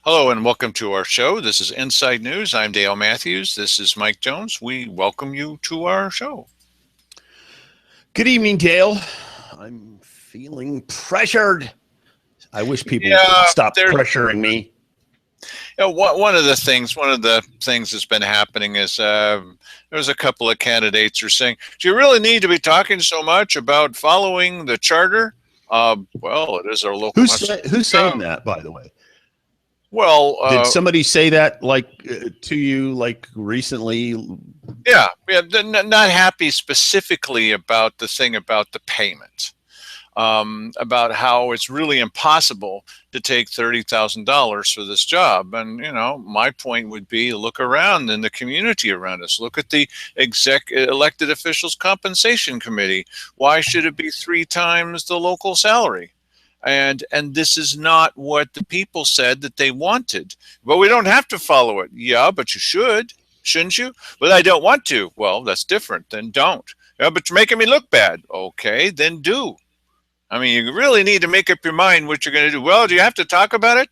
Hello and welcome to our show. This is Inside News. I'm Dale Matthews. This is Mike Jones. We welcome you to our show. Good evening, Dale. I'm feeling pressured. I wish people would stop pressuring me. One of the things that's been happening is there's a couple of candidates who are saying, do you really need to be talking so much about following the charter? Well, it is our local. Who's saying that, by the way? Well, did somebody say that to you recently? Yeah, not happy specifically about the thing about the payment, about how it's really impossible to take $30,000 for this job. And my point would be, look around in the community around us. Look at the elected officials compensation committee. Why should it be 3 times the local salary? And this is not what the people said that they wanted. But we don't have to follow it. Yeah, but you should, shouldn't you? But I don't want to. Well, that's different. Then don't. Yeah, but you're making me look bad. Okay, then do. I mean, you really need to make up your mind what you're going to do. Well, do you have to talk about it?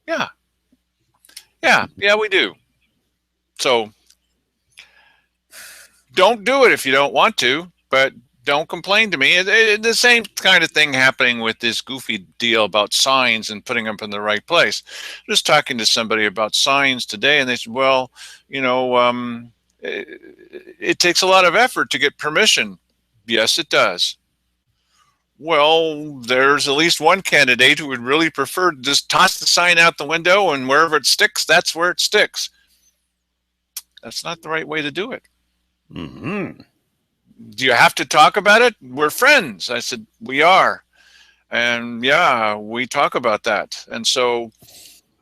Yeah. Yeah, we do. So don't do it if you don't want to, but don't complain to me. The same kind of thing happening with this goofy deal about signs and putting them in the right place. Just talking to somebody about signs today, and they said, well, it takes a lot of effort to get permission. Yes, it does. Well, there's at least one candidate who would really prefer to just toss the sign out the window, and wherever it sticks, that's where it sticks. That's not the right way to do it. Mm-hmm. Do you have to talk about it? We're friends. I said, we are. And yeah, we talk about that. And so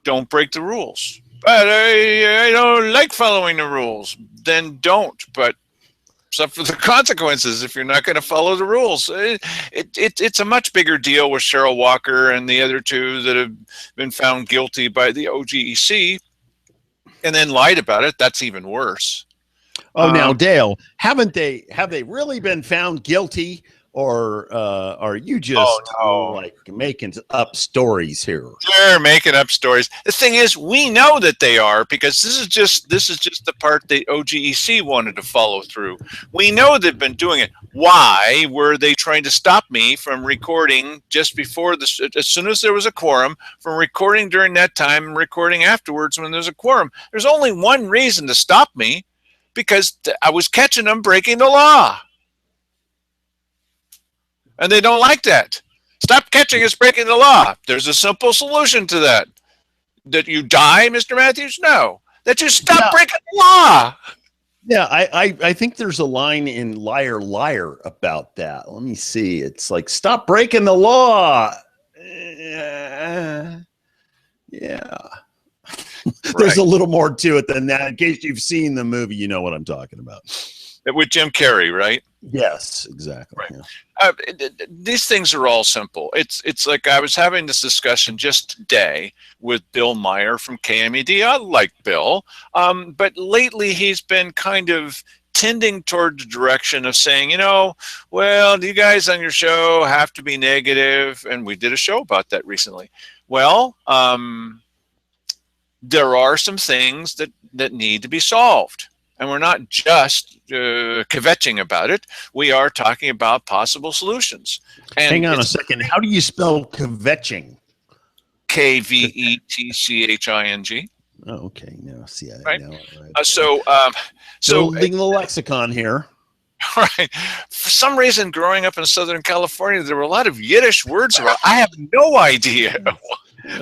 don't break the rules. But I don't like following the rules. Then don't. But suffer the consequences if you're not going to follow the rules. It's a much bigger deal with Cheryl Walker and the other 2 that have been found guilty by the OGEC and then lied about it. That's even worse. Oh, now, Dale, have they really been found guilty, or are you just making up stories here? They're making up stories. The thing is, we know that they are, because this is just the part that OGEC wanted to follow through. We know they've been doing it. Why were they trying to stop me from recording just before this, as soon as there was a quorum, from recording during that time and recording afterwards when there's a quorum? There's only one reason to stop me. Because I was catching them breaking the law. And they don't like that. Stop catching us breaking the law. There's a simple solution to that. That you die, Mr. Matthews? No. That you stop breaking the law. Yeah, I think there's a line in Liar, Liar about that. Let me see. It's like, stop breaking the law. Yeah. There's a little more to it than that. In case you've seen the movie, you know what I'm talking about. With Jim Carrey, right? Yes, exactly. Right. Yeah. These things are all simple. It's like I was having this discussion just today with Bill Meyer from KMED. I like Bill, but lately he's been kind of tending toward the direction of saying, well, you guys on your show have to be negative, and we did a show about that recently. Well, there are some things that need to be solved. And we're not just kvetching about it. We are talking about possible solutions. And hang on a second. How do you spell kvetching? Kvetching. Oh, okay. No, see, right? Know, right. So building the lexicon here. Right. For some reason, growing up in Southern California, there were a lot of Yiddish words around. I have no idea.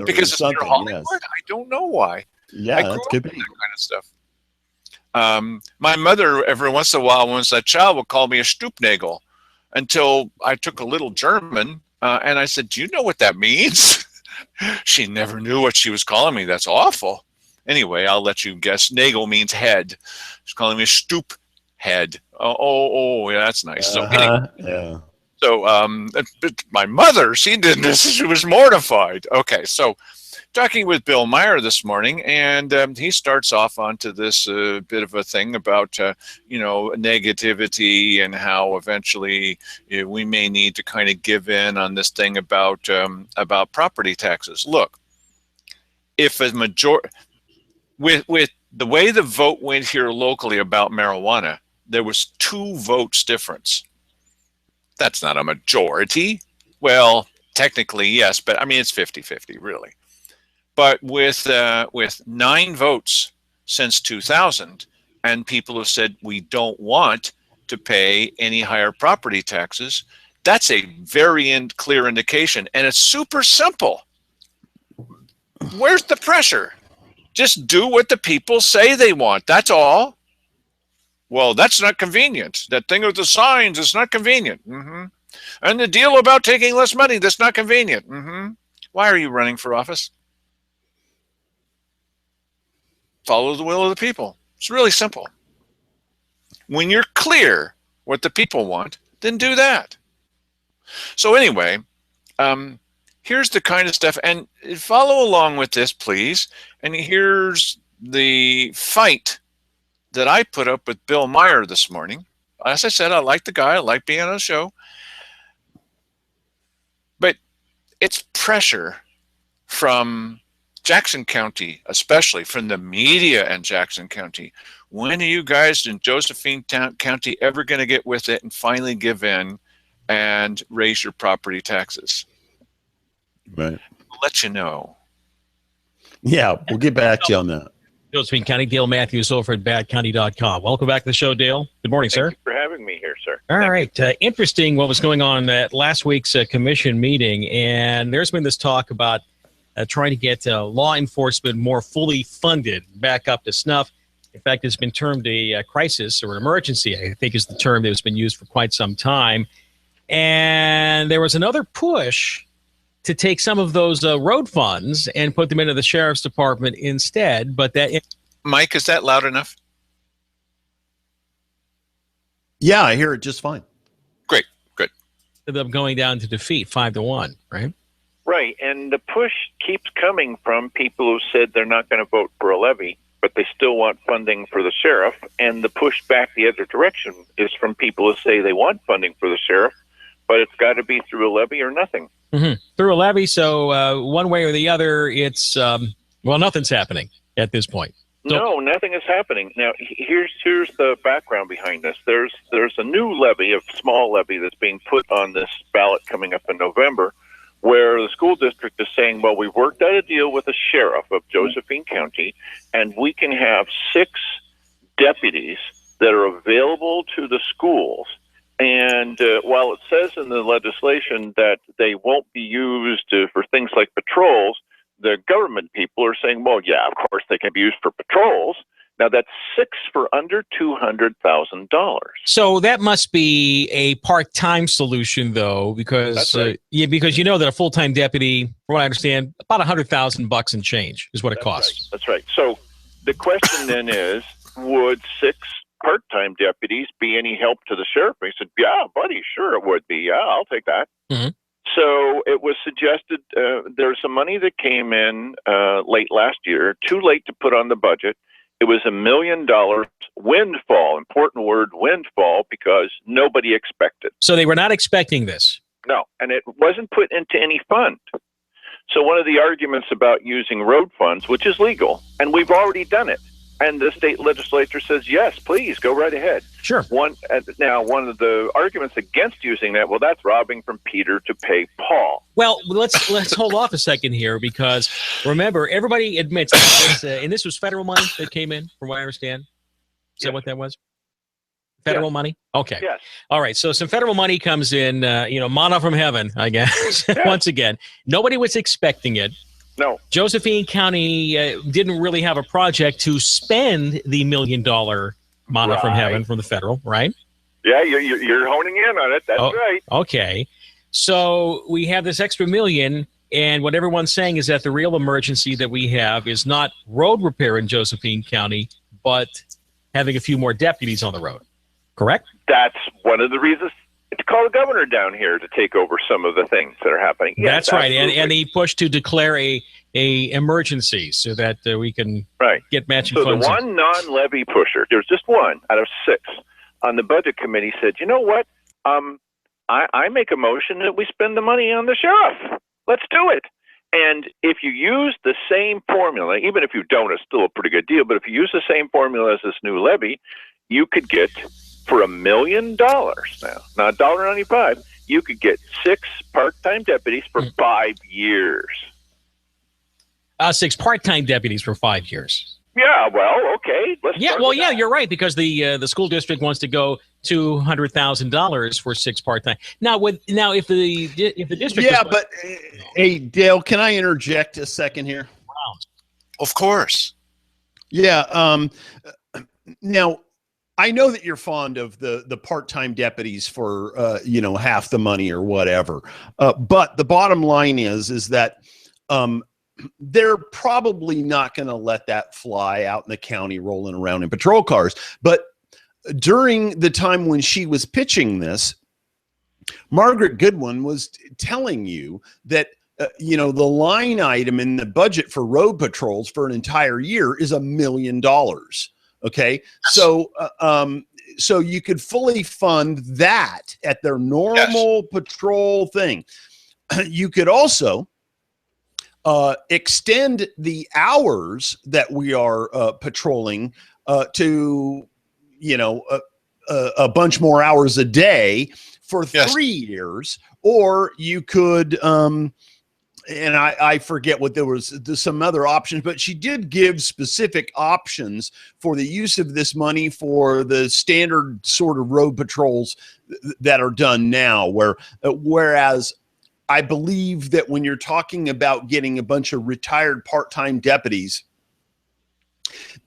Because it's near Hollywood. Yes. I don't know why. Yeah, that could be that kind of stuff. My mother, every once in a while, when I was a child, would call me a Stupnagel, until I took a little German, and I said, "Do you know what that means?" She never knew what she was calling me. That's awful. Anyway, I'll let you guess. Nagel means head. She's calling me a Stup head. Oh, yeah, that's nice. So anyway, yeah. So my mother, she did this. She was mortified. Okay, so talking with Bill Meyer this morning, and he starts off onto this bit of a thing about negativity and how eventually we may need to kind of give in on this thing about property taxes. Look, if a majority, with the way the vote went here locally about marijuana, there was 2 votes difference. That's not a majority. Well, technically, yes, but I mean, it's 50-50, really. But with 9 votes since 2000, and people have said we don't want to pay any higher property taxes, that's a very clear indication, and it's super simple. Where's the pressure? Just do what the people say they want. That's all. Well, that's not convenient. That thing with the signs is not convenient. And the deal about taking less money, that's not convenient. Why are you running for office? Follow the will of the people. It's really simple. When you're clear what the people want, then do that. So anyway, here's the kind of stuff, and follow along with this, please. And here's the fight that I put up with Bill Meyer this morning. As I said, I like the guy. I like being on a show. But it's pressure from Jackson County, especially from the media in Jackson County. When are you guys in Josephine County ever going to get with it and finally give in and raise your property taxes? Right. I'll let you know. Yeah, we'll get back to you on that. Josephine County, Dale Matthews over at badcounty.com. Welcome back to the show, Dale. Good morning, sir. Thank you for having me here, sir. All right. Interesting what was going on at last week's commission meeting. And there's been this talk about trying to get law enforcement more fully funded, back up to snuff. In fact, it's been termed a crisis or an emergency, I think is the term that has been used for quite some time. And there was another push to take some of those road funds and put them into the sheriff's department instead. But that, Mike, is that loud enough? Yeah, I hear it just fine. Great, good. Them going down to defeat 5-1, right? Right, and the push keeps coming from people who said they're not going to vote for a levy, but they still want funding for the sheriff. And the push back the other direction is from people who say they want funding for the sheriff, but it's got to be through a levy or nothing. Through a levy, so one way or the other, it's, nothing's happening at this point. So, no, nothing is happening. Now, here's the background behind this. There's a new levy, a small levy that's being put on this ballot coming up in November, where the school district is saying, well, we've worked out a deal with the sheriff of Josephine County, and we can have 6 deputies that are available to the schools. And while it says in the legislation that they won't be used for things like patrols, the government people are saying, well, yeah, of course they can be used for patrols. Now, that's 6 for under $200,000. So that must be a part-time solution, though, because That's right. because you know that a full-time deputy, from what I understand, about $100,000 and change is what it costs. That's right. So the question then is, would 6 part-time deputies be any help to the sheriff? And he said, yeah, buddy, sure it would be. Yeah, I'll take that. So it was suggested there's some money that came in late last year, too late to put on the budget. It was $1 million windfall, important word, windfall, because nobody expected. So they were not expecting this. No, and it wasn't put into any fund. So one of the arguments about using road funds, which is legal, and we've already done it, and the state legislature says, yes, please, go right ahead. Sure. Now, one of the arguments against using that, well, that's robbing from Peter to pay Paul. Well, let's hold off a second here, because remember, everybody admits this, and this was federal money that came in, from what I understand. Is that what that was? Federal money? Okay. Yes. All right. So some federal money comes in, manna from heaven, I guess. Once again, nobody was expecting it. No. Josephine County didn't really have a project to spend the $1 million manna from heaven from the federal, right? Yeah, you're honing in on it. That's right. Okay. So we have this extra $1 million, and what everyone's saying is that the real emergency that we have is not road repair in Josephine County, but having a few more deputies on the road. Correct? That's one of the reasons to call the governor down here to take over some of the things that are happening. Yes, that's right. And he pushed to declare a emergency so that we can get matching funds. So the one non-levy pusher, there's just one out of 6 on the budget committee, said, you know what? I make a motion that we spend the money on the sheriff. Let's do it. And if you use the same formula, even if you don't, it's still a pretty good deal. But if you use the same formula as this new levy, you could get for $1 million now, not $1.95. You could get 6 part-time deputies for 5 years. 6 part-time deputies for 5 years. Yeah, well, okay. You're right, because the school district wants to go $200,000 for 6 part-time. If the district, but hey, Dale, can I interject a second here? Wow. Of course. Yeah. Now, I know that you're fond of the part-time deputies for half the money or whatever, but the bottom line is that they're probably not going to let that fly out in the county rolling around in patrol cars. But during the time when she was pitching this, Margaret Goodwin was telling you that the line item in the budget for road patrols for an entire year is $1 million. Okay, so you could fully fund that at their normal patrol thing. You could also extend the hours that we are patrolling to, a bunch more hours a day for 3 years, or you could, and I forget what there's some other options, but she did give specific options for the use of this money for the standard sort of road patrols that are done now, whereas I believe that when you're talking about getting a bunch of retired part-time deputies,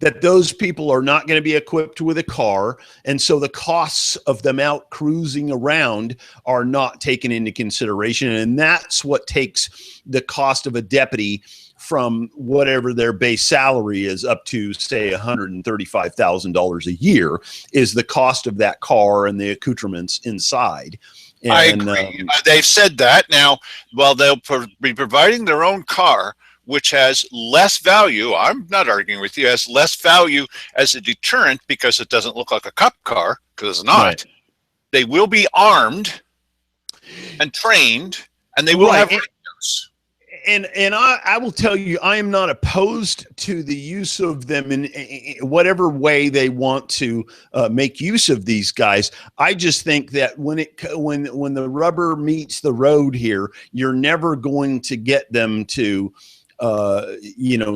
that those people are not going to be equipped with a car. And so the costs of them out cruising around are not taken into consideration. And that's what takes the cost of a deputy from whatever their base salary is up to, say, $135,000 a year, is the cost of that car and the accoutrements inside. And, I agree. They've said that. Now, while they'll be providing their own car, which has less value, I'm not arguing with you, has less value as a deterrent because it doesn't look like a cop car, because it's not. Right. They will be armed and trained, and they will have radios. And I will tell you, I am not opposed to the use of them in whatever way they want to make use of these guys. I just think that when the rubber meets the road here, you're never going to get them to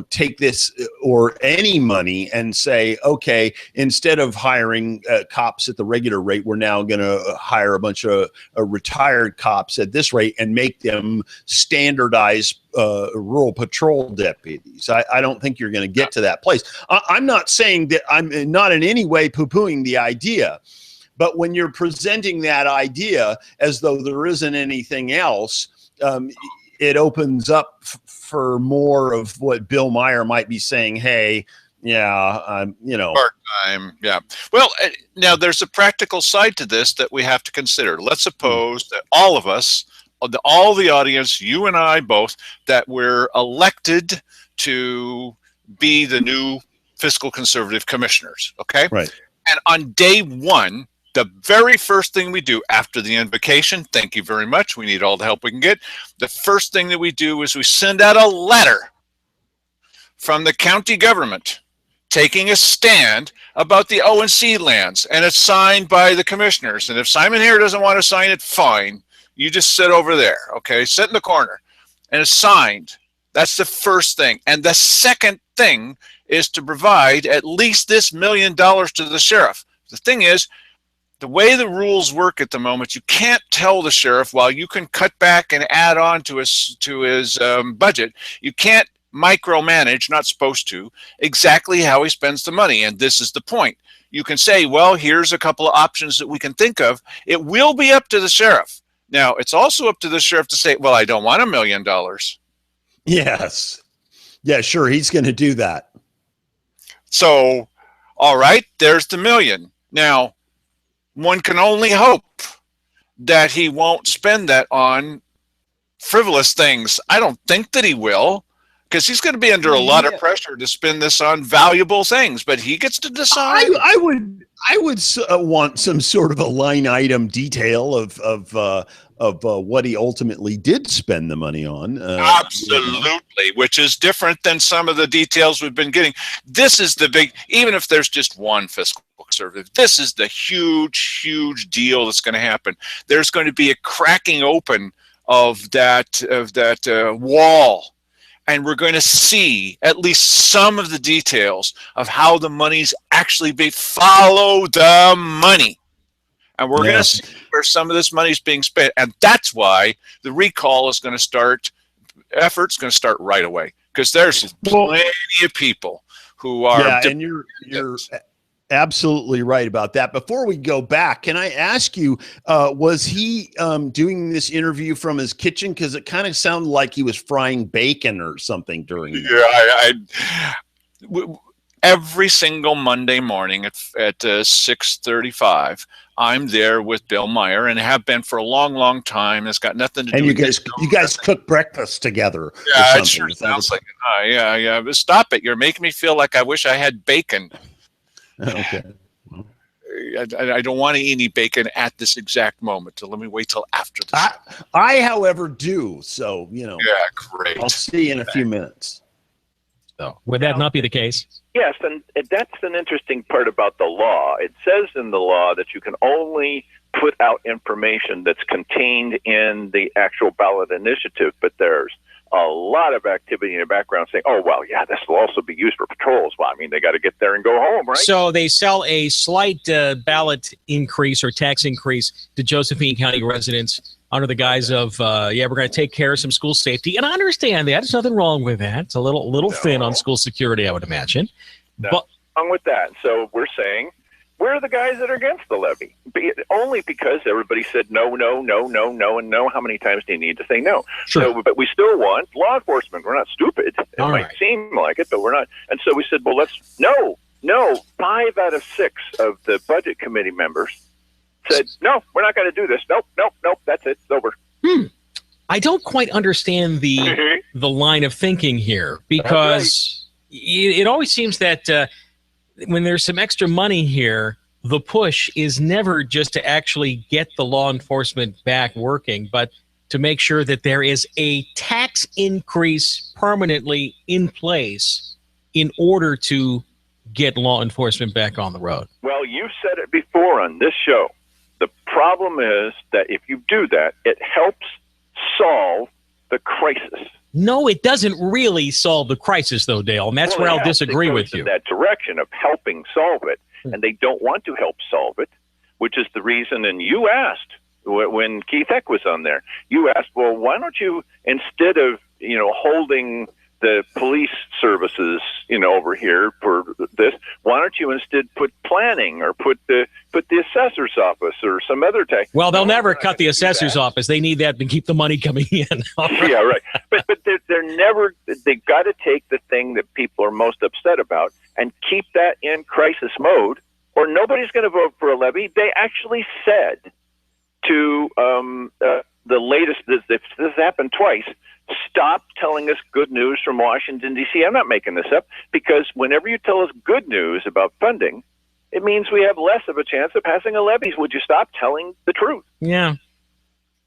take this or any money and say, okay, instead of hiring cops at the regular rate, we're now going to hire a bunch of retired cops at this rate and make them standardized rural patrol deputies. I don't think you're going to get to that place. I'm not saying that, I'm not in any way poo-pooing the idea, but when you're presenting that idea as though there isn't anything else, it opens up for more of what Bill Meyer might be saying. Hey, part-time. Yeah. Well, now there's a practical side to this that we have to consider. Let's suppose that all of us, all the audience, you and I both, that we're elected to be the new fiscal conservative commissioners. Okay. Right. And on day one, the very first thing we do after the invocation, thank you very much, we need all the help we can get. The first thing that we do is we send out a letter from the county government taking a stand about the O&C lands, and it's signed by the commissioners. And if Simon here doesn't want to sign it, fine. You just sit over there, okay? Sit in the corner. And it's signed. That's the first thing. And the second thing is to provide at least this $1 million to the sheriff. The thing is, the way the rules work at the moment, you can't tell the sheriff, while you can cut back and add on to his budget, you can't micromanage, not supposed to, exactly how he spends the money. And this is the point. You can say, well, here's a couple of options that we can think of. It will be up to the sheriff. Now, it's also up to the sheriff to say, well, I don't want $1 million. Yes. Yeah, sure. He's going to do that. So, all right, there's the $1 million. Now, one can only hope that he won't spend that on frivolous things. I don't think that he will. because he's going to be under a lot of pressure to spend this on valuable things, but he gets to decide. I would want some sort of a line item detail of what he ultimately did spend the money on. Absolutely, which is different than some of the details we've been getting. This is the big, even if there's just one fiscal conservative, this is the huge deal that's going to happen. There's going to be a cracking open of that wall. And we're going to see at least some of the details of how the money's actually being. Follow the money. And we're going to see where some of this money is being spent. And that's why the recall is going to start, effort's going to start right away. Because there's plenty of people who are... Yeah, and you're absolutely right about that. Before we go back, can I ask you, was he doing this interview from his kitchen? Because it kind of sounded like he was frying bacon or something during that. Every single Monday morning at 6:35, I'm there with Bill Meyer and have been for a long time. It's got nothing to do with it. And you guys cook breakfast together. Yeah, it sure sounds like it. Yeah. But stop it. You're making me feel like I wish I had bacon. Okay. I don't want to eat any bacon at this exact moment. So let me wait till after the show. I, however, do. So, Yeah, great. I'll see you in a few minutes. So, would that not be the case? Yes, and that's an interesting part about the law. It says in the law that you can only put out information that's contained in the actual ballot initiative, but there's a lot of activity in the background saying, oh, well, yeah, this will also be used for patrols. Well, I mean, they got to get there and go home, right? So they sell a slight ballot increase or tax increase to Josephine County residents under the guise of, we're going to take care of some school safety. And I understand that. There's nothing wrong with that. It's a little thin on school security, I would imagine. Nothing wrong with that. So we're saying, we're the guys that are against the levy. Only because everybody said no, and no. How many times do you need to say no? Sure. So, but we still want law enforcement. We're not stupid. It might seem like it, but we're not. And so we said, well, no. 5 out of 6 of the budget committee members said, no, we're not going to do this. Nope, that's it. It's over. I don't quite understand the line of thinking here, because it always seems that when there's some extra money here, the push is never just to actually get the law enforcement back working, but to make sure that there is a tax increase permanently in place in order to get law enforcement back on the road. Well, you've said it before on this show. The problem is that if you do that, it helps solve the crisis. No, it doesn't really solve the crisis, though, Dale, and that's where I'll disagree with you. That direction of helping solve it, and they don't want to help solve it, which is the reason. And you asked when Keith Eck was on there, you asked, well, why don't you, instead of holding the police services over here for this, why don't you instead put planning or put the assessor's office or some other type? Well, they'll never cut the assessor's office. They need that to keep the money coming in. Yeah, right. But they're never. They've got to take the thing that people are most upset about and keep that in crisis mode, or nobody's going to vote for a levy. They actually said to the latest. This happened twice. Stop telling us good news from Washington, D.C. I'm not making this up, because whenever you tell us good news about funding, it means we have less of a chance of passing a levy. Would you stop telling the truth? Yeah.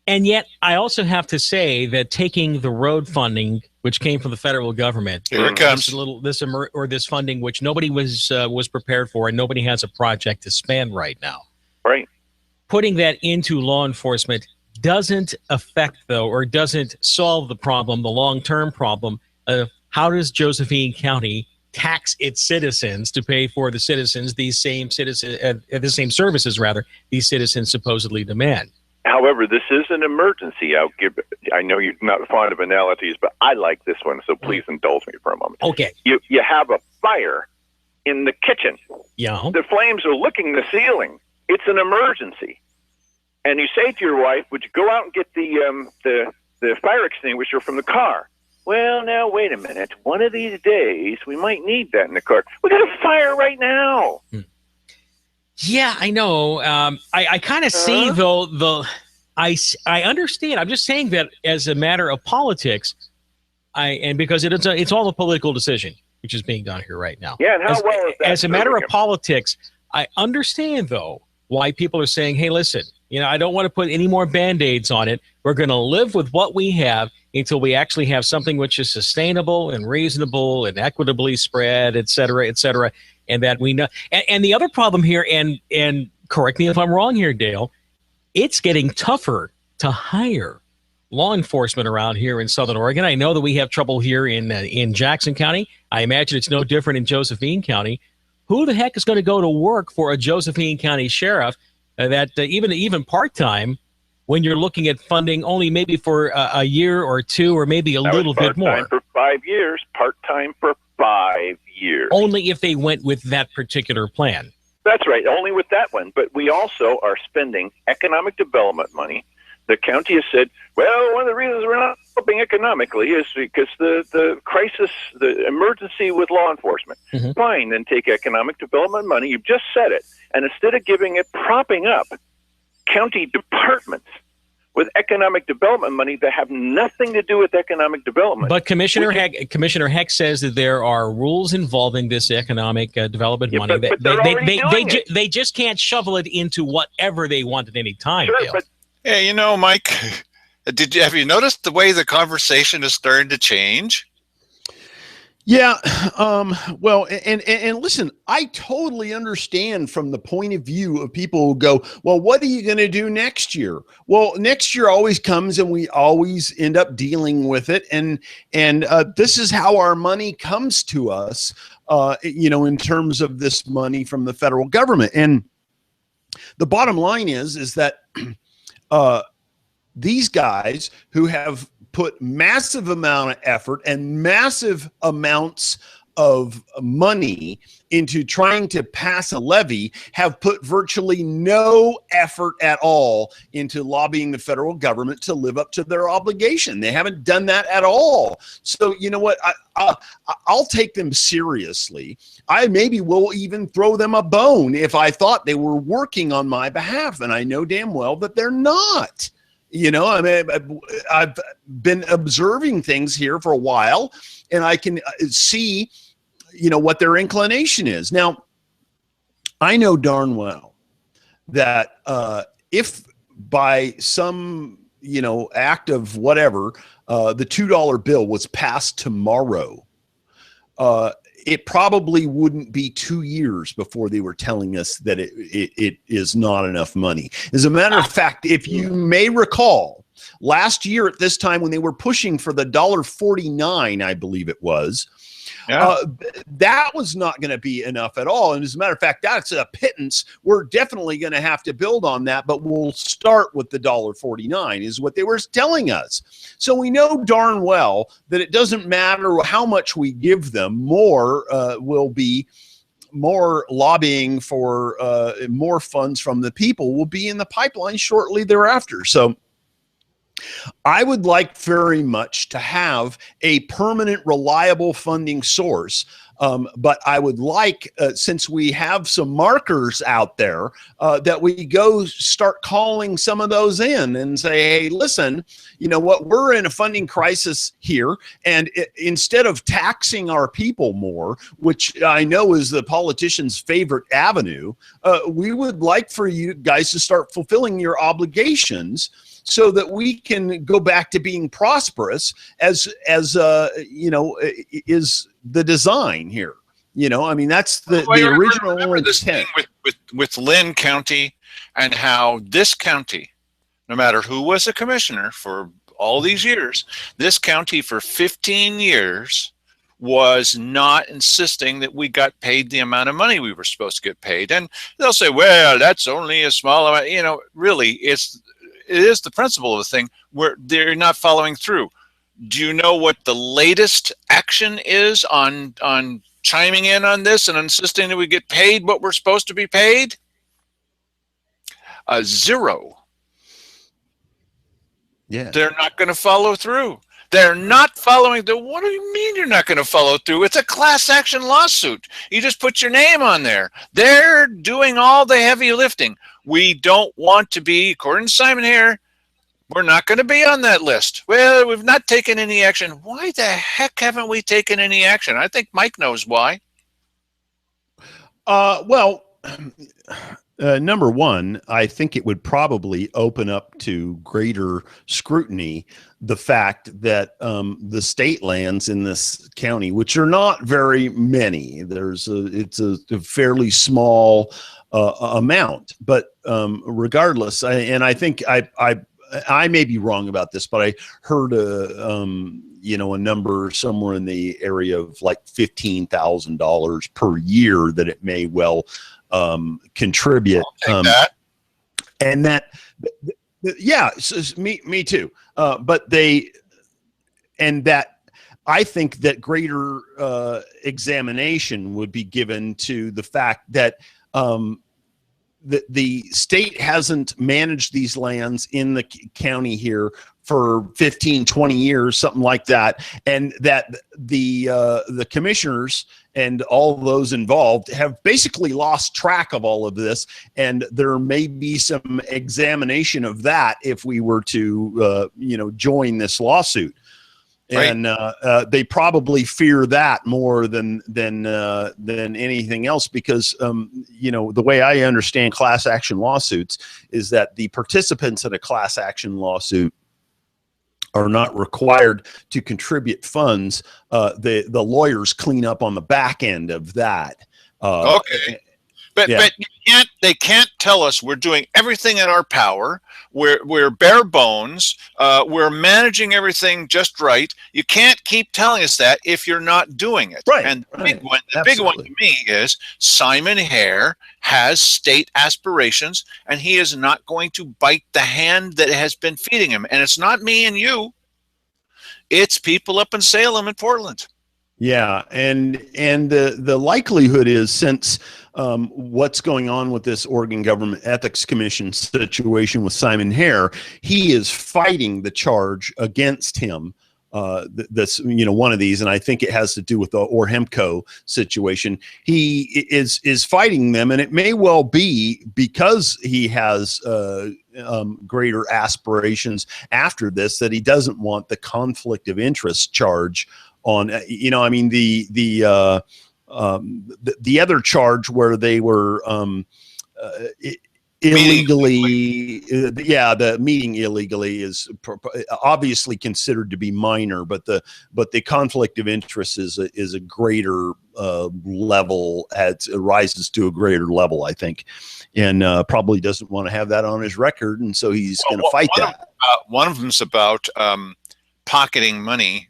And yet, I also have to say that taking the road funding, which came from the federal government, here it comes. This funding, which nobody was prepared for, and nobody has a project to spend right now. Right. Putting that into law enforcement doesn't affect, though, or doesn't solve the problem, the long-term problem of how does Josephine County tax its citizens to pay for the citizens, the same services, rather, these citizens supposedly demand. However, this is an emergency. I know you're not fond of analogies, but I like this one, so please indulge me for a moment. Okay. You have a fire in the kitchen. Yeah. The flames are licking the ceiling. It's an emergency. And you say to your wife, would you go out and get the fire extinguisher from the car? Well, now, wait a minute. One of these days, we might need that in the car. We got a fire right now. Yeah, I know. I kind of see, though, I understand. I'm just saying that as a matter of politics, And because it's all a political decision which is being done here right now. Yeah, and how well is that? As a matter of politics, I understand though why people are saying, "Hey, listen, I don't want to put any more Band-Aids on it. We're going to live with what we have until we actually have something which is sustainable and reasonable and equitably spread, et cetera, and that we know." And the other problem here, and correct me if I'm wrong here, Dale, it's getting tougher to hire law enforcement around here in Southern Oregon. I know that we have trouble here in Jackson County. I imagine it's no different in Josephine County. Who the heck is going to go to work for a Josephine County sheriff even part-time when you're looking at funding only maybe for a year or two or maybe a little bit more? Part-time for 5 years. Part-time for 5 years. Only if they went with that particular plan. That's right. Only with that one. But we also are spending economic development money. The county has said, well, one of the reasons we're not helping economically is because the crisis, the emergency with law enforcement. Mm-hmm. Fine, then take economic development money. You've just said it. And instead of giving it, propping up county departments with economic development money that have nothing to do with economic development. But Commissioner Heck says that there are rules involving this economic development money. But they just can't shovel it into whatever they want at any time. Sure, but yeah, Mike, have you noticed the way the conversation is starting to change? Yeah. Well, and listen, I totally understand from the point of view of people who go, well, what are you going to do next year? Well, next year always comes and we always end up dealing with it. And this is how our money comes to us, in terms of this money from the federal government. And the bottom line is that, these guys who have put massive amount of effort and massive amounts of money into trying to pass a levy have put virtually no effort at all into lobbying the federal government to live up to their obligation. They haven't done that at all. So you know what? I'll take them seriously. I maybe will even throw them a bone if I thought they were working on my behalf, and I know damn well that they're not. I mean, I've been observing things here for a while, and I can see, what their inclination is. Now, I know darn well that if by some, act of whatever, the $2 bill was passed tomorrow, it probably wouldn't be 2 years before they were telling us that it is not enough money. As a matter of fact, if you may recall, last year at this time when they were pushing for the $1.49, I believe it was, that was not going to be enough at all. And as a matter of fact, that's a pittance. We're definitely going to have to build on that, but we'll start with the $1.49 is what they were telling us. So we know darn well that it doesn't matter how much we give them, more will be more lobbying for more funds from the people will be in the pipeline shortly thereafter. So I would like very much to have a permanent, reliable funding source. But I would like, since we have some markers out there, that we go start calling some of those in and say, hey, listen, you know what, we're in a funding crisis here. And instead of taxing our people more, which I know is the politician's favorite avenue, we would like for you guys to start fulfilling your obligations so that we can go back to being prosperous as you know, is the design here. You know, I mean, that's the original intent. With Lynn County, and how this county, no matter who was a commissioner for all these years, this county for 15 years was not insisting that we got paid the amount of money we were supposed to get paid. And they'll say, well, that's only a small amount. You know, really, it is the principle of the thing where they're not following through. Do you know what the latest action is on chiming in on this and insisting that we get paid what we're supposed to be paid? Zero. Yeah. They're not going to follow through. They're not following the. What do you mean you're not going to follow through? It's a class action lawsuit. You just put your name on there. They're doing all the heavy lifting. We don't want to be, according to Simon here, We're not going to be on that list. Well, we've not taken any action. Why the heck haven't we taken any action? I think Mike knows why. Well, number one, I think it would probably open up to greater scrutiny the fact that the state lands in this county, which are not very many, it's a fairly small amount, but regardless, I think I may be wrong about this, but I heard a number somewhere in the area of like $15,000 per year that it may well contribute. That. And that, yeah, me too. But I think that greater examination would be given to the fact that the state hasn't managed these lands in the county here for 15, 20 years, something like that. And that the commissioners and all those involved have basically lost track of all of this. And there may be some examination of that if we were to, join this lawsuit. Right. And they probably fear that more than anything else, because the way I understand class action lawsuits is that the participants in a class action lawsuit are not required to contribute funds. The lawyers clean up on the back end of that. Okay. But they can't tell us we're doing everything in our power. We're bare bones. We're managing everything just right. You can't keep telling us that if you're not doing it. Right. And the big one to me is Simon Hare has state aspirations, and he is not going to bite the hand that has been feeding him. And it's not me and you. It's people up in Salem and Portland. Yeah, and the likelihood is, since what's going on with this Oregon Government Ethics Commission situation with Simon Hare, he is fighting the charge against him. This one of these, and I think it has to do with the Orhemco situation. He is fighting them, and it may well be because he has greater aspirations after this, that he doesn't want the conflict of interest charge on, the other charge where they were illegally, the meeting illegally is obviously considered to be minor, but the conflict of interest is a greater level, it rises to a greater level, I think, and probably doesn't want to have that on his record, and so he's going to fight that. One of them's about pocketing money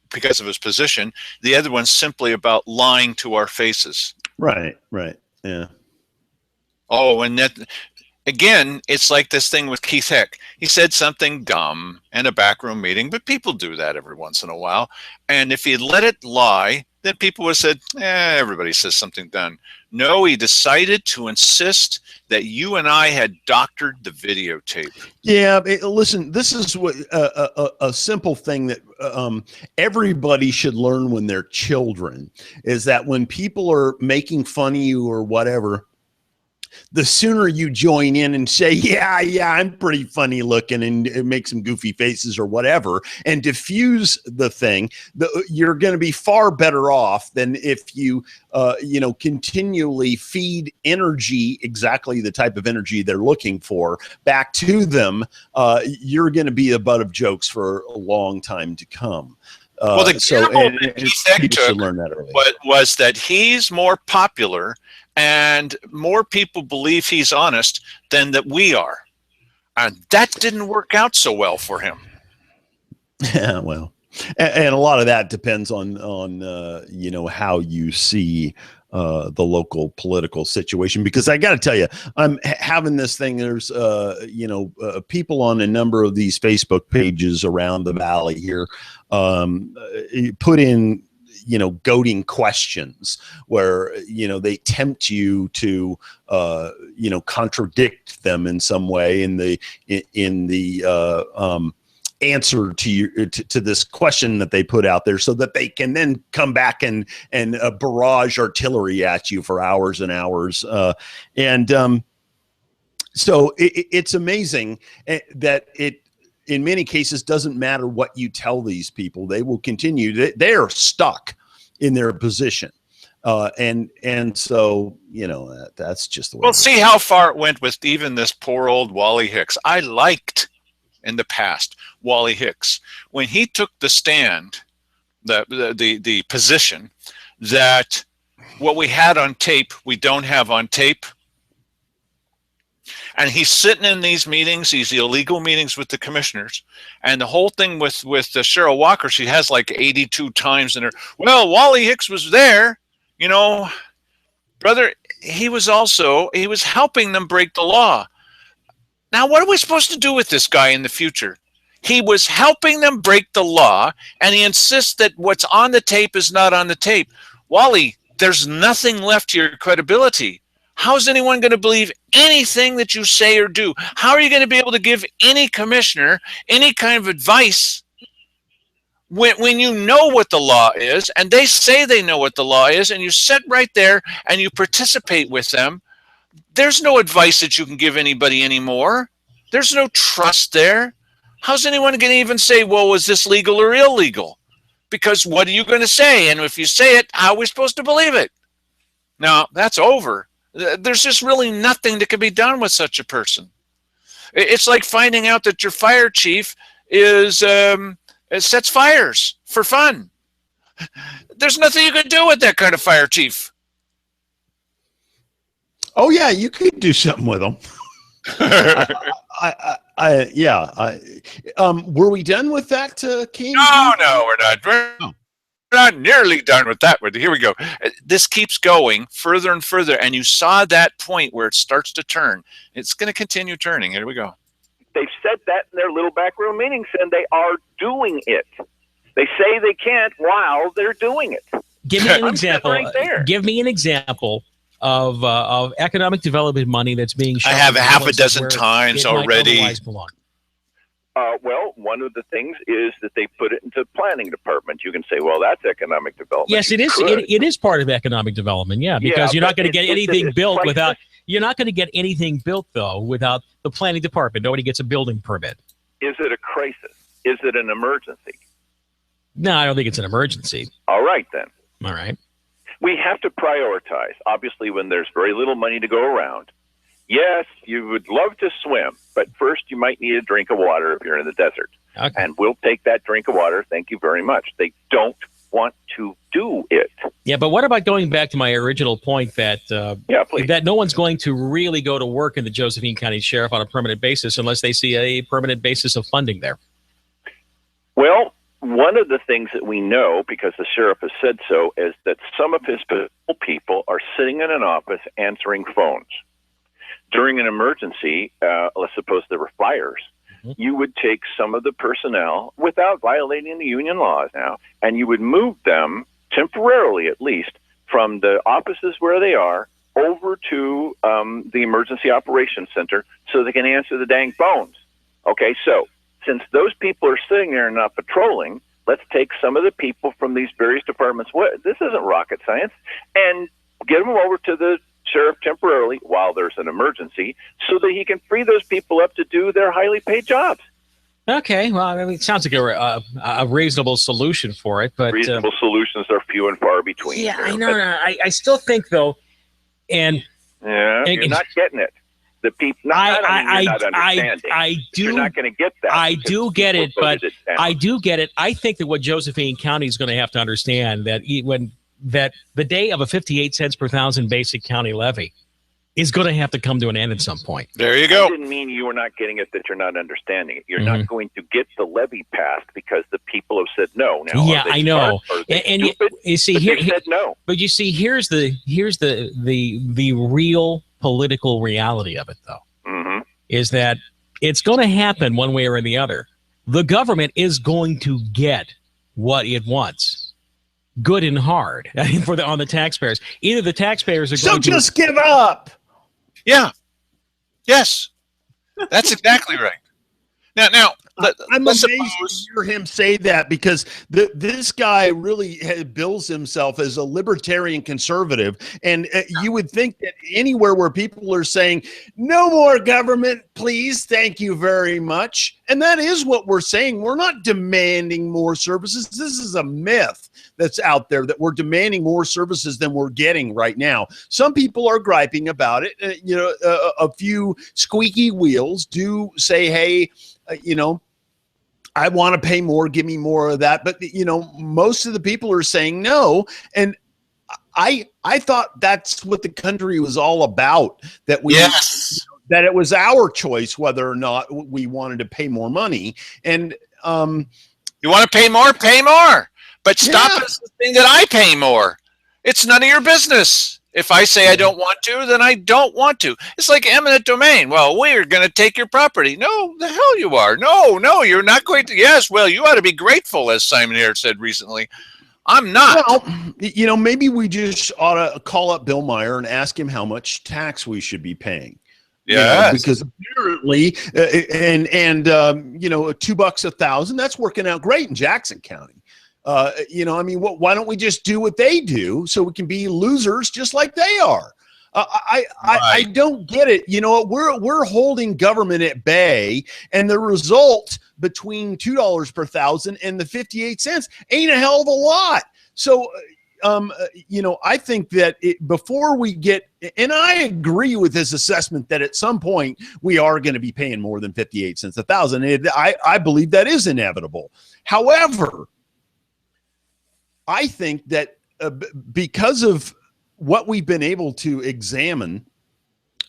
because of his position. The other one's simply about lying to our faces. Right. Yeah. Oh, and that, again, it's like this thing with Keith Heck. He said something dumb in a backroom meeting, but people do that every once in a while. And if he had let it lie, then people would have said, everybody says something dumb. No, he decided to insist that you and I had doctored the videotape. Yeah, listen, this is what a simple thing that everybody should learn when they're children, is that when people are making fun of you or whatever, the sooner you join in and say, yeah, I'm pretty funny looking, and make some goofy faces or whatever, and diffuse the thing, you're going to be far better off than if you, continually feed energy, exactly the type of energy they're looking for, back to them. You're going to be the butt of jokes for a long time to come. Well, the example that Keith took learn that early. Was that he's more popular and more people believe he's honest than that we are. And that didn't work out so well for him. Yeah, well, and a lot of that depends on how you see the local political situation, because I got to tell you, I'm having this thing. There's people on a number of these Facebook pages around the valley here put in goading questions where they tempt you to contradict them in some way in the answer to this question that they put out there, so that they can then come back and barrage artillery at you for hours and hours. So it's amazing that it, in many cases, doesn't matter what you tell these people. They will continue. They are stuck in their position. And so, that's just the way. Well, see how far it went with even this poor old Wally Hicks. I liked in the past Wally Hicks when he took the stand, the position that what we had on tape, we don't have on tape. And he's sitting in these meetings, these illegal meetings with the commissioners, and the whole thing with Cheryl Walker, she has like 82 times in her. Well, Wally Hicks was there, brother. He was helping them break the law. Now, what are we supposed to do with this guy in the future? He was helping them break the law, and he insists that what's on the tape is not on the tape. Wally, there's nothing left to your credibility. How's anyone going to believe anything that you say or do? How are you going to be able to give any commissioner any kind of advice when you know what the law is and they say they know what the law is and you sit right there and you participate with them? There's no advice that you can give anybody anymore. There's no trust there. How's anyone going to even say, well, was this legal or illegal? Because what are you going to say? And if you say it, how are we supposed to believe it? Now, that's over. There's just really nothing that can be done with such a person. It's like finding out that your fire chief sets fires for fun. There's nothing you can do with that kind of fire chief. Oh yeah, you could do something with them. Were we done with that, King? No, we're not. We're not nearly done with that. But here we go. This keeps going further and further, and you saw that point where it starts to turn. It's going to continue turning. Here we go. They've said that in their little backroom meetings, and they are doing it. They say they can't while they're doing it. Give me an example. Right there. Give me an example of economic development money that's being shown. I have half a dozen times already. Well, one of the things is that they put it into the planning department. You can say, well, that's economic development. Yes, it is. It is part of economic development. Yeah, because you're not going to get anything built without. You're not going to get anything built though without the planning department. Nobody gets a building permit. Is it a crisis? Is it an emergency? No, I don't think it's an emergency. All right then. All right. We have to prioritize. Obviously, when there's very little money to go around. Yes, you would love to swim, but first you might need a drink of water if you're in the desert. Okay. And we'll take that drink of water. Thank you very much. They don't want to do it. Yeah, but what about going back to my original point that that no one's going to really go to work in the Josephine County Sheriff on a permanent basis unless they see a permanent basis of funding there? Well, one of the things that we know, because the sheriff has said so, is that some of his people are sitting in an office answering phones. During an emergency, let's suppose there were fires, you would take some of the personnel, without violating the union laws now, and you would move them, temporarily at least, from the offices where they are over to the Emergency Operations Center so they can answer the dang phones. Okay, so since those people are sitting there and not patrolling, let's take some of the people from these various departments. This isn't rocket science. And get them over to the sheriff temporarily while there's an emergency so that he can free those people up to do their highly paid jobs. Okay, well, I mean, it sounds like a reasonable solution for it, but reasonable solutions are few and far between. Yeah, I know. I still think though, and you're not getting it. The people, not understanding. I do. You're not going to get that. I do get it, but I do get it. I think that what Josephine County is going to have to understand that that the day of a 58 cents per thousand basic county levy is going to have to come to an end at some point. There you go. I didn't mean you were not getting it, that you're not understanding it. You're not going to get the levy passed because the people have said no. Now, yeah, I know. And you see here, said no. But you see, here's the real political reality of it, though, is that it's going to happen one way or the other. The government is going to get what it wants. Good and hard on the taxpayers. Either the taxpayers are going to just give up. Yeah. Yes. That's exactly right. Now, I'm let's amazed suppose, to hear him say that, because this guy really bills himself as a libertarian conservative. And you would think that anywhere where people are saying, no more government, please, thank you very much. And that is what we're saying. We're not demanding more services. This is a myth that's out there, that we're demanding more services than we're getting right now. Some people are griping about it. A few squeaky wheels do say, hey, I want to pay more, give me more of that. But, most of the people are saying no. And I thought that's what the country was all about, that yes, that it was our choice whether or not we wanted to pay more money. And you want to pay more, but stop insisting that I pay more. It's none of your business. If I say I don't want to, then I don't want to. It's like eminent domain. Well, we're going to take your property. No, the hell you are. No, you're not going to. Yes, well, you ought to be grateful, as Simon Harris said recently. I'm not. Well, maybe we just ought to call up Bill Meyer and ask him how much tax we should be paying. Yeah, because apparently, $2 a thousand, that's working out great in Jackson County. Why don't we just do what they do so we can be losers just like they are? I don't get it. We're holding government at bay, and the result between $2 per thousand and the 58 cents ain't a hell of a lot. So, I think that before we get, and I agree with his assessment that at some point we are going to be paying more than 58 cents a thousand. I believe that is inevitable. However, I think that because of what we've been able to examine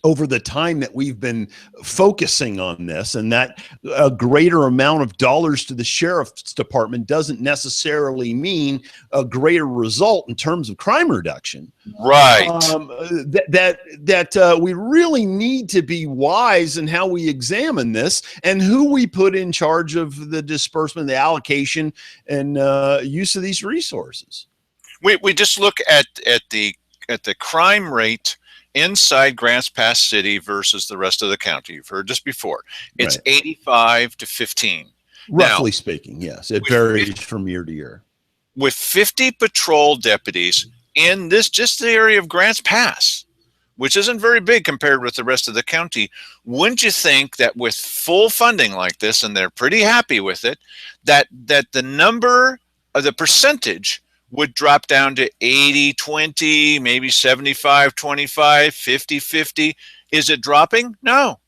over the time that we've been focusing on this, and that a greater amount of dollars to the sheriff's department doesn't necessarily mean a greater result in terms of crime reduction. Right. That we really need to be wise in how we examine this and who we put in charge of the disbursement, the allocation, and use of these resources. We just look at the crime rate inside Grants Pass City versus the rest of the county. You've heard this before. It's right. 85 to 15. Roughly speaking, yes. It varies from year to year. With 50 patrol deputies in just the area of Grants Pass, which isn't very big compared with the rest of the county, wouldn't you think that with full funding like this, and they're pretty happy with it, that the number of the percentage would drop down to 80-20, maybe 75-25, 50-50. Is it dropping? No.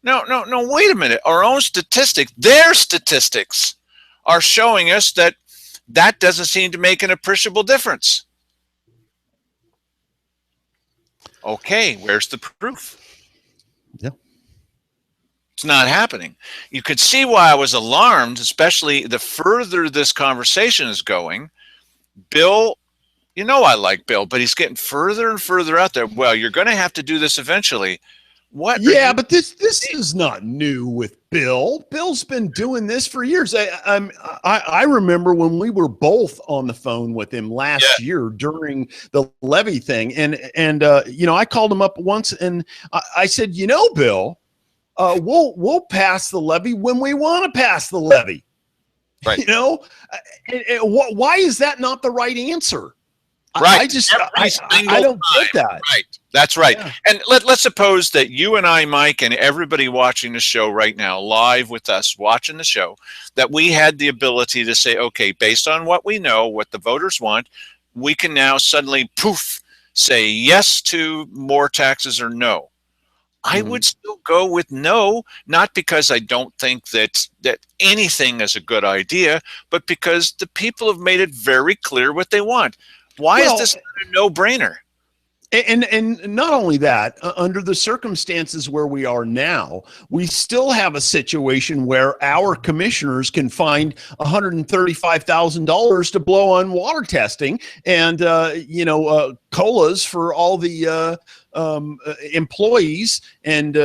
Wait a minute. Our own statistics, their statistics, are showing us that doesn't seem to make an appreciable difference. Okay, where's the proof? Yeah. It's not happening. You could see why I was alarmed, especially the further this conversation is going. Bill, I like Bill, but he's getting further and further out there. Well, you're going to have to do this eventually. What? Yeah, but this is not new with Bill. Bill's been doing this for years. I remember when we were both on the phone with him last year during the levy thing, and I called him up once and I said, Bill, we'll pass the levy when we want to pass the levy. Right. Why is that not the right answer? Right. I don't get that. Right. That's right. Yeah. And let's suppose that you and I, Mike, and everybody watching the show right now, live with us, watching the show, that we had the ability to say, okay, based on what we know, what the voters want, we can now suddenly, poof, say yes to more taxes or no. I would still go with no, not because I don't think that anything is a good idea, but because the people have made it very clear what they want. Why is this not a no-brainer? And not only that, under the circumstances where we are now, we still have a situation where our commissioners can find $135,000 to blow on water testing and, COLAs for all the employees and,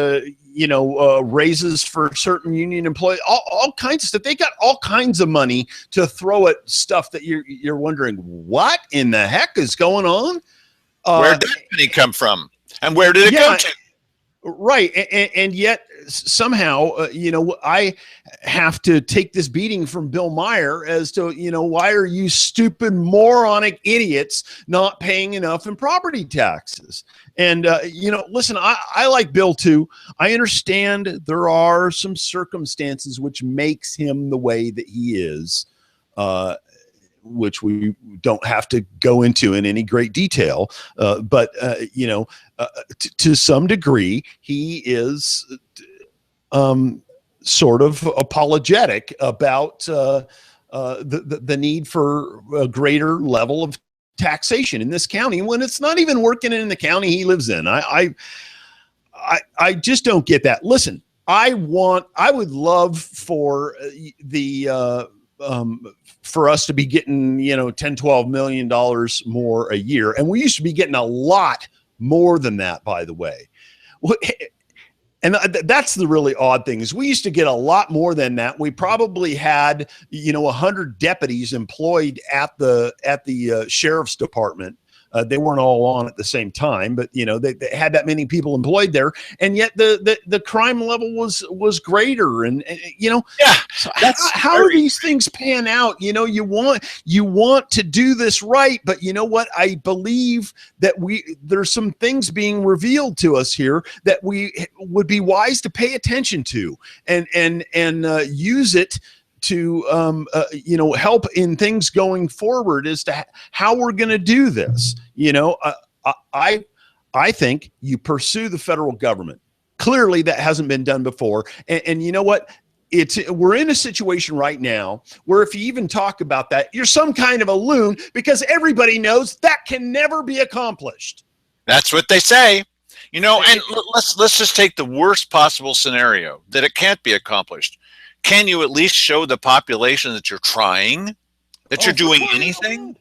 raises for certain union employees, all kinds of stuff. They got all kinds of money to throw at stuff that you're wondering, what in the heck is going on? Where did that money come from? And where did it go to? Right. And yet somehow, I have to take this beating from Bill Meyer as to, why are you stupid, moronic idiots not paying enough in property taxes? And, listen, I like Bill too. I understand there are some circumstances which makes him the way that he is, which we don't have to go into in any great detail. But to some degree, he is sort of apologetic about the need for a greater level of taxation in this county when it's not even working in the county he lives in. I just don't get that. Listen, I would love for for us to be getting, $10-12 million more a year. And we used to be getting a lot more than that, by the way. And that's the really odd thing, is we used to get a lot more than that. We probably had, 100 deputies employed at the sheriff's department. They weren't all on at the same time, but they had that many people employed there, and yet the crime level was greater. And yeah, so how do these things pan out? You want to do this right, but you know what? I believe that there's some things being revealed to us here that we would be wise to pay attention to and use it to help in things going forward as to how we're going to do this. I think you pursue the federal government. Clearly that hasn't been done before. And you know what? We're in a situation right now where if you even talk about that, you're some kind of a loon, because everybody knows that can never be accomplished. That's what they say. And let's just take the worst possible scenario that it can't be accomplished. Can you at least show the population that you're trying, that you're doing anything?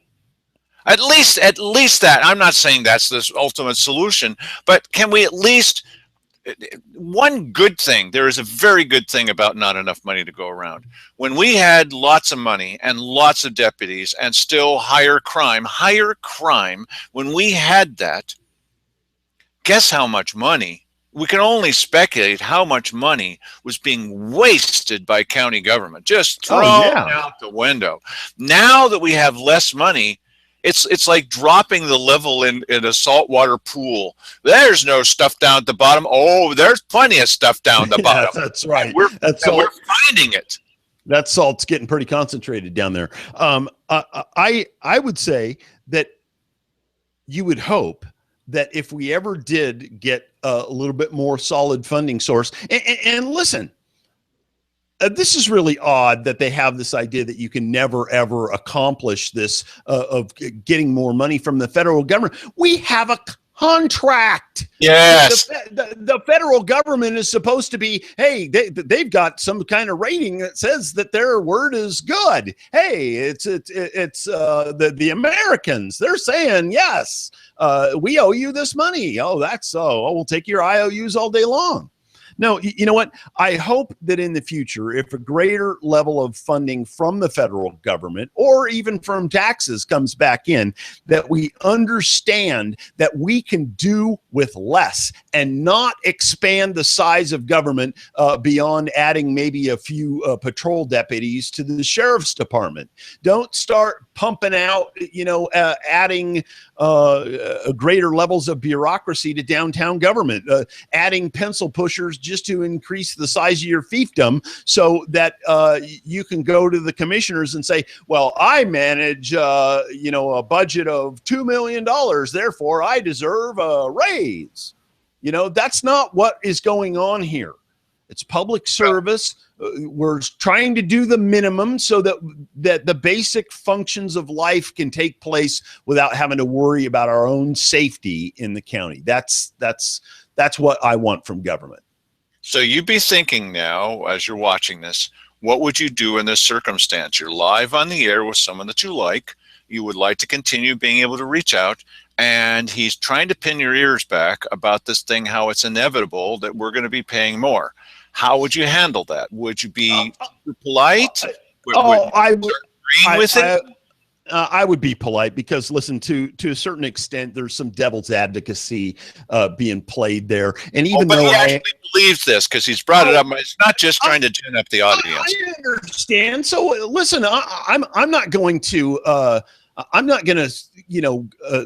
At least that. I'm not saying that's the ultimate solution, but can we at least, one good thing, there is a very good thing about not enough money to go around. When we had lots of money and lots of deputies and still higher crime, when we had that, guess how much money? We can only speculate how much money was being wasted by county government, just thrown out the window. Now that we have less money, it's like dropping the level in a saltwater pool. There's no stuff down at the bottom. Oh, there's plenty of stuff down the bottom. That's right. We're finding it. That salt's getting pretty concentrated down there. I would say that you would hope that if we ever did get a little bit more solid funding source, and listen, this is really odd that they have this idea that you can never, ever accomplish this of getting more money from the federal government. We have a contract. Yes. The federal government is supposed to be, hey, they've got some kind of rating that says that their word is good. Hey, it's the Americans. They're saying, yes, we owe you this money. Oh, that's so. Oh, we'll take your IOUs all day long. No, you know what? I hope that in the future, if a greater level of funding from the federal government or even from taxes comes back in, that we understand that we can do with less and not expand the size of government beyond adding maybe a few patrol deputies to the sheriff's department. Don't start pumping out, adding greater levels of bureaucracy to downtown government, adding pencil pushers just to increase the size of your fiefdom so that you can go to the commissioners and say, well, I manage, a budget of $2 million. Therefore, I deserve a raise. That's not what is going on here. It's public service. We're trying to do the minimum so that the basic functions of life can take place without having to worry about our own safety in the county. That's what I want from government. So you'd be thinking now, as you're watching this, what would you do in this circumstance? You're live on the air with someone that you like. You would like to continue being able to reach out, and he's trying to pin your ears back about this thing, how it's inevitable that we're going to be paying more. How would you handle that? Would you be polite? I would agree with it. I would be polite because, listen, to a certain extent, there's some devil's advocacy being played there. And even but though he actually believes this because he's brought it up. It's not just trying to gin up the audience. I understand. So listen, I'm not going to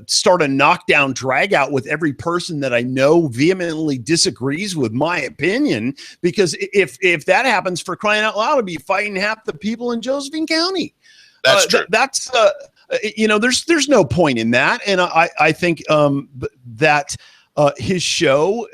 start a knockdown drag out with every person that I know vehemently disagrees with my opinion, because if that happens, for crying out loud, I'll be fighting half the people in Josephine County. That's true. There's no point in that. And I think that his show,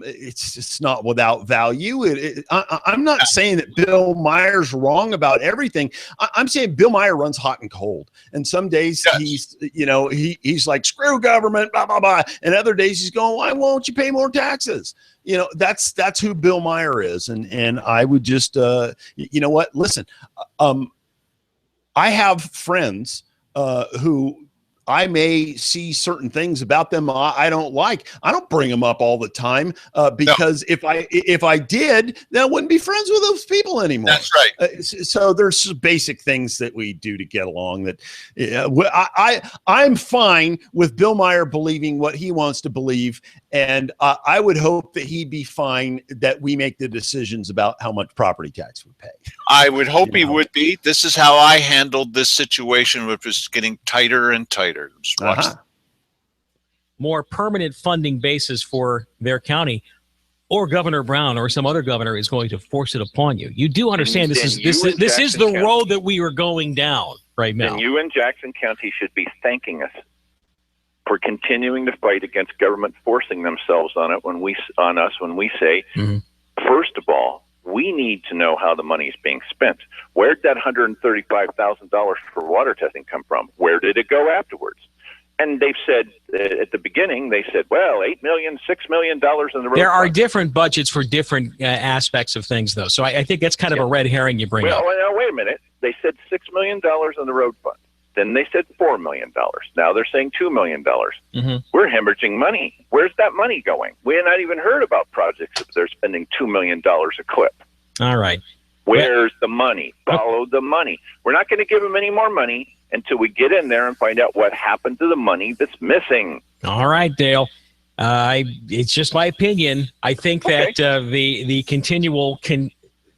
it's not without value. I'm not saying that Bill Meyer's wrong about everything. I'm saying Bill Meyer runs hot and cold. And some days he's like, screw government, blah, blah, blah. And other days he's going, why won't you pay more taxes? That's who Bill Meyer is. And I would just, you know what? Listen, I have friends who I may see certain things about them I don't like. I don't bring them up all the time because if I did, then I wouldn't be friends with those people anymore. That's right. So there's basic things that we do to get along that I'm fine with Bill Meyer believing what he wants to believe. And I would hope that he'd be fine that we make the decisions about how much property tax we pay. I would hope he would be. This is how I handled this situation, which was getting tighter and tighter. Just watch more permanent funding basis for their county, or Governor Brown or some other governor is going to force it upon you. You do understand this is the road that we are going down right now. And you in Jackson County should be thanking us for continuing to fight against government forcing themselves on us when we say, first of all, we need to know how the money is being spent. Where'd that $135,000 for water testing come from? Where did it go afterwards? And they've said at the beginning, they said, well, $8 million, $6 million in the road. There are different budgets for different aspects of things, though. So I think that's kind of a red herring you bring up. Well, now, wait a minute. They said $6 million in the road fund. Then they said $4 million. Now they're saying $2 million. We're hemorrhaging money. Where's that money going? We have not even heard about projects if they're spending $2 million a clip. All right. Where's the money? Follow the money. We're not going to give them any more money until we get in there and find out what happened to the money that's missing. All right, Dale. It's just my opinion. I think that the continual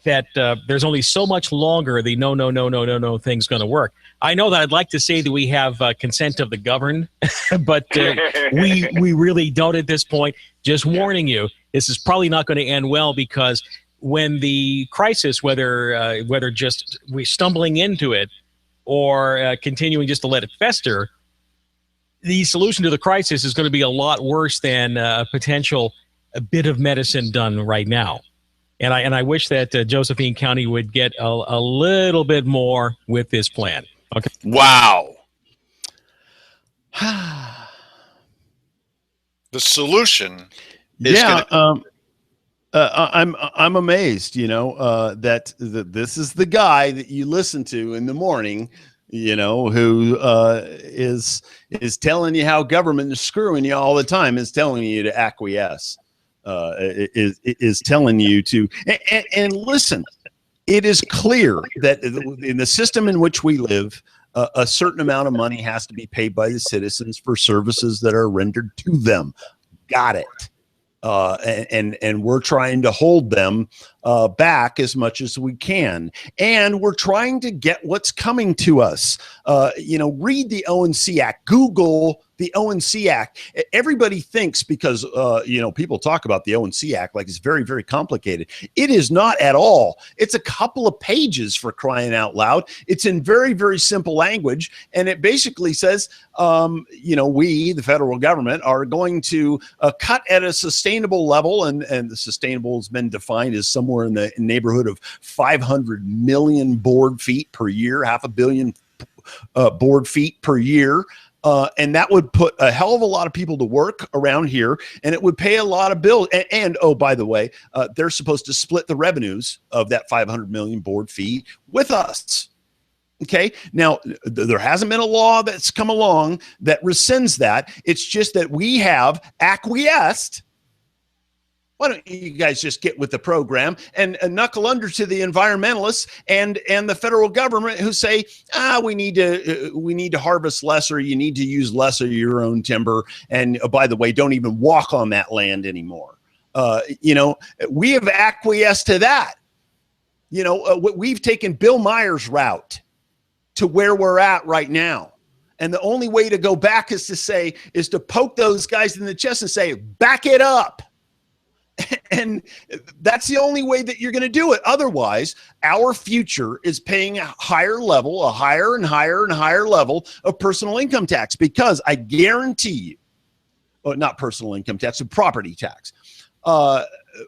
there's only so much longer the no thing's going to work. I know that I'd like to say that we have consent of the governed, but we really don't at this point. Just warning you, this is probably not going to end well, because when the crisis, whether just we stumbling into it or continuing just to let it fester, the solution to the crisis is going to be a lot worse than a bit of medicine done right now. And I wish that Josephine County would get a little bit more with this plan. Okay. Wow. The solution is I'm amazed, that this is the guy that you listen to in the morning, who is telling you how government is screwing you all the time, is telling you to acquiesce, is telling you to, and listen, it is clear that in the system in which we live, a certain amount of money has to be paid by the citizens for services that are rendered to them. Got it. And we're trying to hold them back as much as we can. And we're trying to get what's coming to us. Read the ONC Act, Google the ONC Act. Everybody thinks because, people talk about the ONC Act like it's very, very complicated. It is not at all. It's a couple of pages, for crying out loud. It's in very, very simple language. And it basically says, we, the federal government, are going to cut at a sustainable level. And the sustainable has been defined as somewhere in the neighborhood of 500 million board feet per year, 500 million board feet per year. And that would put a hell of a lot of people to work around here, and it would pay a lot of bills. And oh, by the way, they're supposed to split the revenues of that 500 million board feet with us. Okay. Now, there hasn't been a law that's come along that rescinds that. It's just that we have acquiesced Why don't you guys just get with the program and knuckle under to the environmentalists and the federal government who say, we need to harvest less, or you need to use less of your own timber. And by the way, don't even walk on that land anymore. We have acquiesced to that. We've taken Bill Meyer's route to where we're at right now. And the only way to go back is to poke those guys in the chest and say, back it up. And that's the only way that you're going to do it. Otherwise, our future is paying a higher and higher and higher level of personal income tax, because I guarantee you, not personal income tax, but property tax.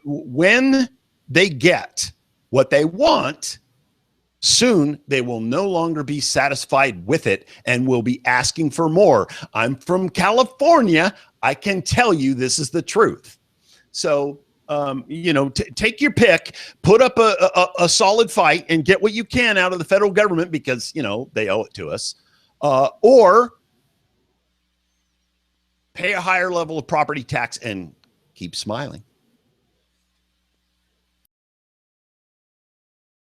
When they get what they want, soon they will no longer be satisfied with it and will be asking for more. I'm from California. I can tell you this is the truth. So, take your pick, put up a solid fight and get what you can out of the federal government, because, they owe it to us, or pay a higher level of property tax and keep smiling.